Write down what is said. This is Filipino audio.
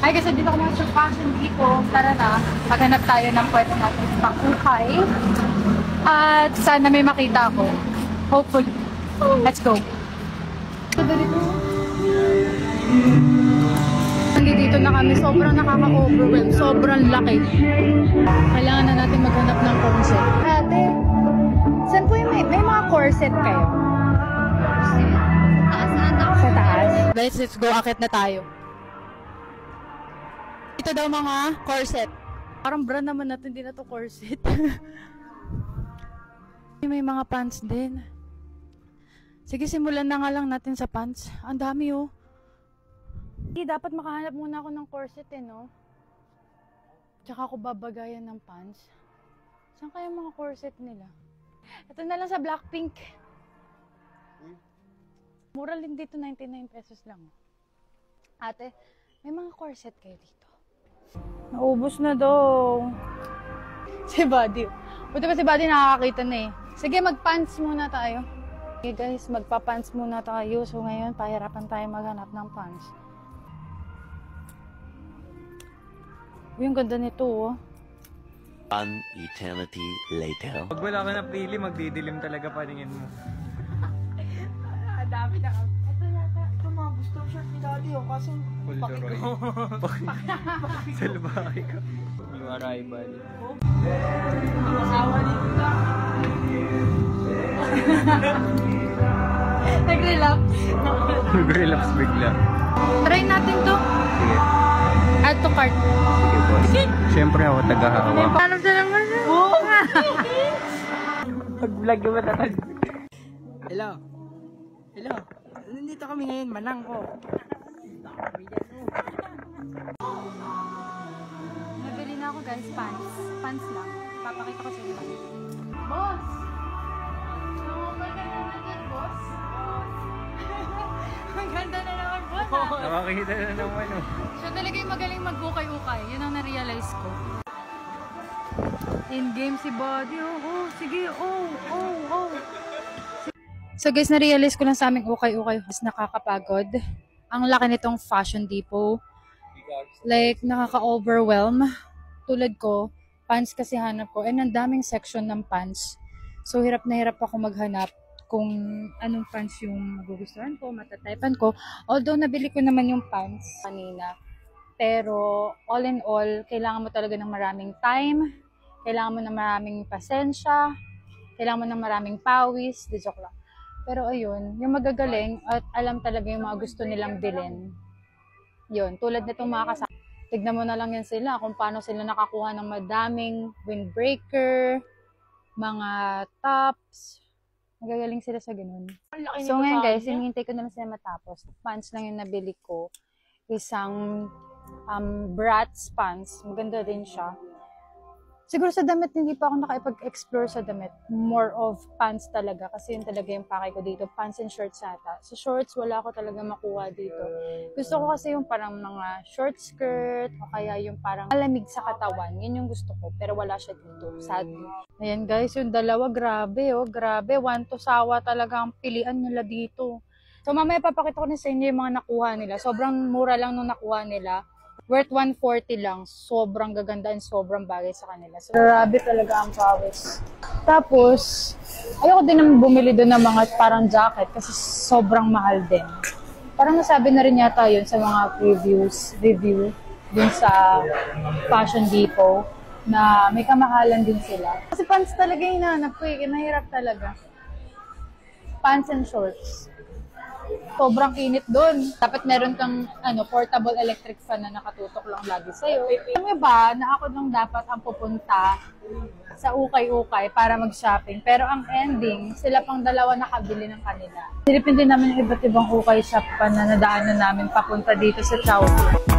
Ay, kasi dito ko mga fashion dito. Tara na, maghanap tayo ng pwede natin pang-ukay. At sana may makita ako. Hopefully. Let's go. Nandito na kami. Sobrang nakaka-overwhelm. Sobrang laki. Kailangan na natin maghanap ng corset. Ate, saan po yung may mga corset kayo? Sa taas. Guys, let's go. Akit na tayo. Ito daw mga corset. Parang brand naman natin, hindi na to corset. May mga pants din. Sige, simulan na nga lang natin sa pants. Ang dami oh. Dapat makahanap muna ako ng corset no? Tsaka ako babagayan ng pants. Saan kaya mga corset nila? Ito na lang sa Blackpink. Mura din dito, 99 pesos lang. Ate, may mga corset kayo dito? Naubos na daw. Si Buddy. Buti pa si Buddy nakakakita na eh. Sige, mag-pants muna tayo. Okay guys, magpa-pants muna tayo. So ngayon, pahirapan tayo maghanap ng pants. Yung ganda nito oh. An eternity later. Pag wala ka na pili, magdidilim talaga paningin mo. Dami na kami. Ito yata, ito mga gustong shirt ni Daddy oh, kasi Pulderoy. Salbahe ka. New arrival. ang asawa ni Tita. Nag-relapse. Nag-relapse bigla. Try natin to. Sige. Add to cart. Sige boss. Siyempre ako taga-hawak. Paano sa naman siya? Pag-vlog yung matatag. Hello. Hello. Nandito kami ngayon, manang ko. Nabili na ako guys, pants. Pants lang. Papakita ko sa inyo. Boss! Naman ka naman yan, boss? Ang ganda na naman, boss. Nakakita na naman oh. Siya talaga yung magaling mag-ukay-ukay. Yun ang na-realize ko. In-game si Buddy. Oh, sige. Oh. So guys, na-realize ko lang sa aming ukay-ukay. Nakakapagod. Ang laki nitong Fashion Depot. Like, nakaka-overwhelm. Tulad ko, pants kasi hanap ko. And ang daming section ng pants. So, hirap na hirap ako maghanap kung anong pants yung magugustuhan ko, matatypan ko. Although, nabili ko naman yung pants kanina. Pero, all in all, kailangan mo talaga ng maraming time. Kailangan mo ng maraming pasensya. Kailangan mo ng maraming pawis. Di joke lang. Pero ayun, yung magagaling at alam talaga yung mga gusto nilang bilhin. Yun, tulad nitong mga kasama. Tignan mo na lang yan sila kung paano sila nakakuha ng madaming windbreaker, mga tops. Magagaling sila sa ganun. So ngayon guys, hinihintay ko na lang sila matapos. Pants lang yung nabili ko. Isang Bratz pants. Maganda din siya. Siguro sa damit, hindi pa ako nakipag-explore sa damit. More of pants talaga. Kasi yun talaga yung pakay ko dito. Pants and shorts ata. Sa shorts, wala ako talaga makuha dito. Gusto ko kasi yung parang mga short skirt o kaya yung parang malamig sa katawan. Yun yung gusto ko. Pero wala siya dito. Sadly. Ayan guys, yung dalawa, grabe oh. Grabe. One to sawa talaga ang pilian nila dito. So mamaya papakita ko na sa inyo yung mga nakuha nila. Sobrang mura lang nung nakuha nila. Worth 140 lang. Sobrang gaganda and sobrang bagay sa kanila. So, grabe talaga ang pawis. Tapos, ayoko din naman bumili doon ng mga parang jacket kasi sobrang mahal din. Parang nasabi na rin yata yun sa mga review dun sa Fashion Depot na may kamahalan din sila. Kasi pants talaga yung hinahanap ko eh. Nahirap talaga. Pants and shorts. Sobrang init doon. Dapat meron kang portable electric fan na nakatutok lang lagi sa'yo. Alam mo ba na ako lang dapat ang pupunta sa ukay-ukay para mag-shopping. Pero ang ending, sila pang dalawa nakabili ng kanila. Silipin din namin yung iba't ibang ukay shop pa na nadaanan namin papunta dito sa Chowking.